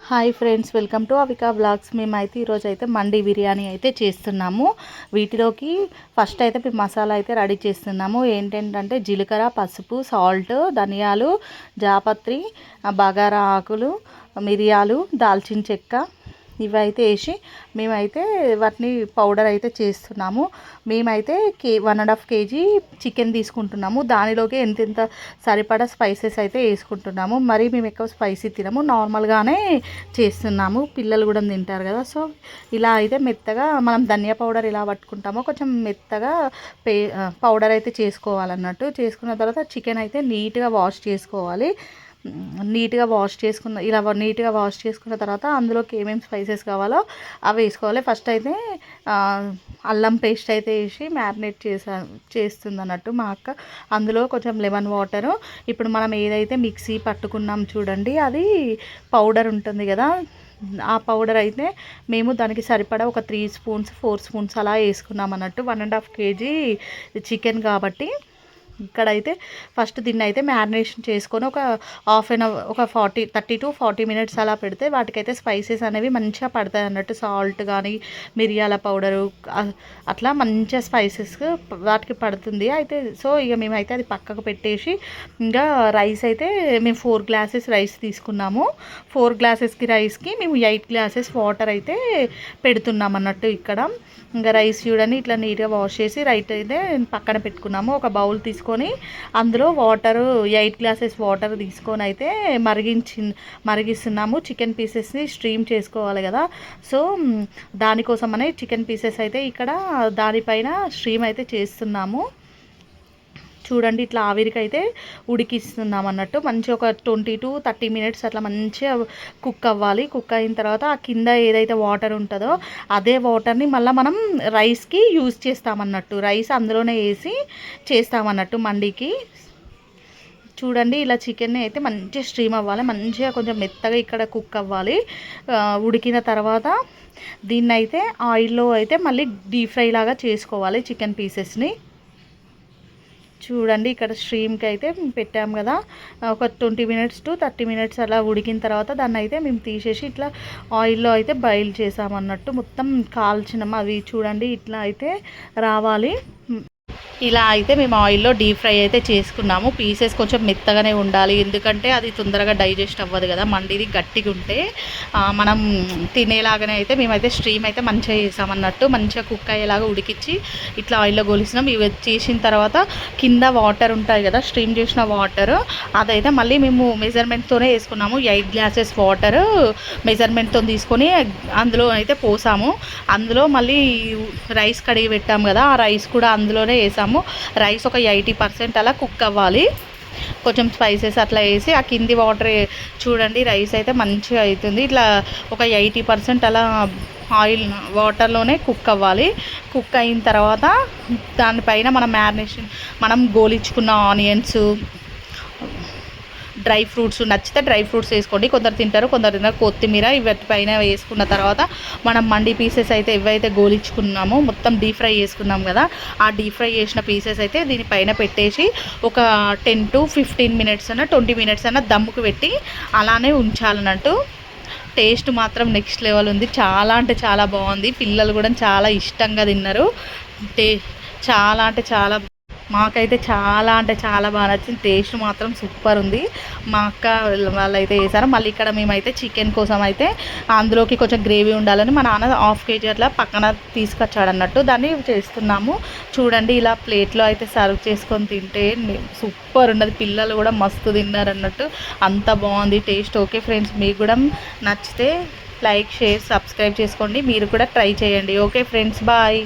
Hi friends, welcome to Avika blogs. మేమైతే ఈరోజు అయితే మండి బిర్యానీ అయితే చేస్తున్నాము. వీటిలోకి ఫస్ట్ అయితే మేము మసాలా అయితే రెడీ చేస్తున్నాము. ఏంటంటే జీలకర్ర, పసుపు, సాల్ట్, ధనియాలు, జాపత్రి, బగారా ఆకులు, మిరియాలు, దాల్చిన చెక్క ఇవైతే వేసి మేమైతే వాటిని పౌడర్ అయితే చేస్తున్నాము. మేమైతే 1.5 kg చికెన్ తీసుకుంటున్నాము. దానిలోకి ఎంత సరిపడా స్పైసెస్ అయితే వేసుకుంటున్నాము. మరి మేము ఎక్కువ స్పైసీ తినము, నార్మల్గానే చేస్తున్నాము. పిల్లలు కూడా తింటారు కదా. సో ఇలా అయితే మెత్తగా మనం ధనియా పౌడర్ ఇలా పట్టుకుంటామో కొంచెం మెత్తగా పౌడర్ అయితే చేసుకోవాలన్నట్టు. చేసుకున్న తర్వాత చికెన్ అయితే నీట్గా వాష్ చేసుకోవాలి. నీట్గా వాష్ చేసుకున్న తర్వాత అందులోకి ఏమేమి స్పైసెస్ కావాలో అవి వేసుకోవాలి. ఫస్ట్ అయితే అల్లం పేస్ట్ అయితే వేసి మ్యారినేట్ చేస్తుంది అన్నట్టు మా అక్క. అందులో కొంచెం లెమన్ వాటరు, ఇప్పుడు మనం ఏదైతే మిక్సీ పట్టుకున్నాం చూడండి, అది పౌడర్ ఉంటుంది కదా, ఆ పౌడర్ అయితే మేము దానికి సరిపడా ఒక 3 స్పూన్స్ 4 స్పూన్స్ అలా వేసుకున్నాం అన్నట్టు. 1.5 kg చికెన్ కాబట్టి ఇక్కడైతే ఫస్ట్ దీన్ని అయితే మ్యారినేషన్ చేసుకొని ఒక హాఫ్ అన్ అవర్, ఒక 30 to 40 మినిట్స్ అలా పెడితే వాటికైతే స్పైసెస్ అనేవి మంచిగా పడతాయి అన్నట్టు. సాల్ట్ కానీ మిరియాల పౌడరు అట్లా మంచిగా స్పైసెస్ వాటికి పడుతుంది. అయితే సో ఇక మేమైతే అది పక్కకు పెట్టేసి ఇంకా రైస్ అయితే మేము 4 గ్లాసెస్ రైస్ తీసుకున్నాము. 4 గ్లాసెస్కి రైస్కి మేము 8 గ్లాసెస్ వాటర్ అయితే పెడుతున్నాం అన్నట్టు. ఇక్కడ ఇంకా రైస్ చూడండి ఇట్లా నీట్గా వాష్ చేసి రైట్ అయితే పక్కన పెట్టుకున్నాము. ఒక బౌల్ తీసుకొని అందులో వాటరు 8 గ్లాసెస్ వాటర్ తీసుకొని అయితే మరిగిస్తున్నాము. చికెన్ పీసెస్ని స్ట్రీమ్ చేసుకోవాలి కదా. సో దానికోసమనే చికెన్ పీసెస్ అయితే ఇక్కడ దానిపైన స్ట్రీమ్ అయితే చేస్తున్నాము. చూడండి ఇట్లా ఆవిరికి అయితే ఉడికిస్తున్నాం అన్నట్టు. మంచిగా ఒక 20 to 30 మినిట్స్ అట్లా మంచిగా కుక్ అవ్వాలి. కుక్ అయిన తర్వాత ఆ కింద ఏదైతే వాటర్ ఉంటుందో అదే వాటర్ని మళ్ళీ మనం రైస్కి యూజ్ చేస్తామన్నట్టు. రైస్ అందులోనే వేసి చేస్తామన్నట్టు మండికి. చూడండి ఇలా చికెన్ని అయితే మంచిగా స్ట్రీమ్ అవ్వాలి, మంచిగా కొంచెం మెత్తగా ఇక్కడ కుక్ అవ్వాలి. ఉడికిన తర్వాత దీన్ని అయితే ఆయిల్లో అయితే మళ్ళీ డీప్ ఫ్రై లాగా చేసుకోవాలి చికెన్ పీసెస్ని. చూడండి ఇక్కడ స్ట్రీమ్కి అయితే పెట్టాము కదా, ఒక 20 మినిట్స్ to 30 మినిట్స్ అలా ఉడికిన తర్వాత దాన్ని అయితే మేము తీసేసి ఇట్లా ఆయిల్లో అయితే బాయిల్ చేసామన్నట్టు. మొత్తం కాల్చినాము అవి. చూడండి ఇట్లా అయితే రావాలి. ఇలా అయితే మేము ఆయిల్లో డీప్ ఫ్రై అయితే చేసుకున్నాము. పీసెస్ కొంచెం మెత్తగానే ఉండాలి, ఎందుకంటే అది తొందరగా డైజెస్ట్ అవ్వదు కదా. మండిది గట్టిగా ఉంటే మనం తినేలాగానే అయితే మేమైతే స్ట్రీమ్ అయితే మంచిగా చేసామన్నట్టు. మంచిగా కుక్ అయ్యేలాగా ఉడికించి ఇట్లా ఆయిల్లో గోలిసినాం. ఇవి చేసిన తర్వాత కింద వాటర్ ఉంటాయి కదా, స్ట్రీమ్ చేసిన వాటర్ అదైతే మళ్ళీ మేము మెజర్మెంట్తోనే వేసుకున్నాము. 8 గ్లాసెస్ వాటర్ మెజర్మెంట్తో తీసుకొని అందులో అయితే పోసాము. అందులో మళ్ళీ రైస్ కడిగి పెట్టాము కదా, ఆ రైస్ కూడా అందులోనే వేసాము. రైస్ ఒక 80% అలా కుక్ అవ్వాలి. కొంచెం స్పైసెస్ అట్లా వేసి ఆ కింది వాటర్ చూడండి రైస్ అయితే మంచిగా అవుతుంది. ఇట్లా ఒక 80% అలా ఆయిల్ వాటర్లోనే కుక్ అవ్వాలి. కుక్ అయిన తర్వాత దానిపైన మనం గోలించుకున్న ఆనియన్స్, డ్రై ఫ్రూట్స్ నచ్చితే డ్రై ఫ్రూట్స్ వేసుకోండి. కొందరు తింటారు, కొందరు తింటారు. కొత్తిమీర ఇవటి పైన వేసుకున్న తర్వాత మనం మండి పీసెస్ అయితే ఏవైతే గోలించుకున్నామో మొత్తం డీప్ ఫ్రై చేసుకున్నాం కదా, ఆ డీప్ ఫ్రై చేసిన పీసెస్ అయితే దీనిపైన పెట్టేసి ఒక 10 to 15 మినిట్స్ అన్న 20 మినిట్స్ అన్న దమ్ముకు పెట్టి అలానే ఉంచాలన్నట్టు. టేస్ట్ మాత్రం నెక్స్ట్ లెవెల్ ఉంది. చాలా అంటే చాలా బాగుంది. పిల్లలు కూడా చాలా ఇష్టంగా తిన్నారు. చాలా అంటే చాలా, మాకైతే చాలా అంటే చాలా బాగా నచ్చింది. టేస్ట్ మాత్రం సూపర్ ఉంది. మా అక్క వాళ్ళైతే వేసారు. మళ్ళీ ఇక్కడ మేమైతే చికెన్ కోసం అయితే అందులోకి కొంచెం గ్రేవీ ఉండాలని మా నాన్న 1/2 kg అట్లా పక్కన తీసుకొచ్చాడు అన్నట్టు. దాన్ని చేస్తున్నాము. చూడండి ఇలా ప్లేట్లో అయితే సర్వ్ చేసుకొని తింటే సూపర్ ఉన్నది. పిల్లలు కూడా మస్తు తిన్నారు అన్నట్టు. అంత బాగుంది టేస్ట్. ఓకే ఫ్రెండ్స్, మీకు కూడా నచ్చితే లైక్, షేర్, సబ్స్క్రైబ్ చేసుకోండి. మీరు కూడా ట్రై చేయండి. Okay friends, bye.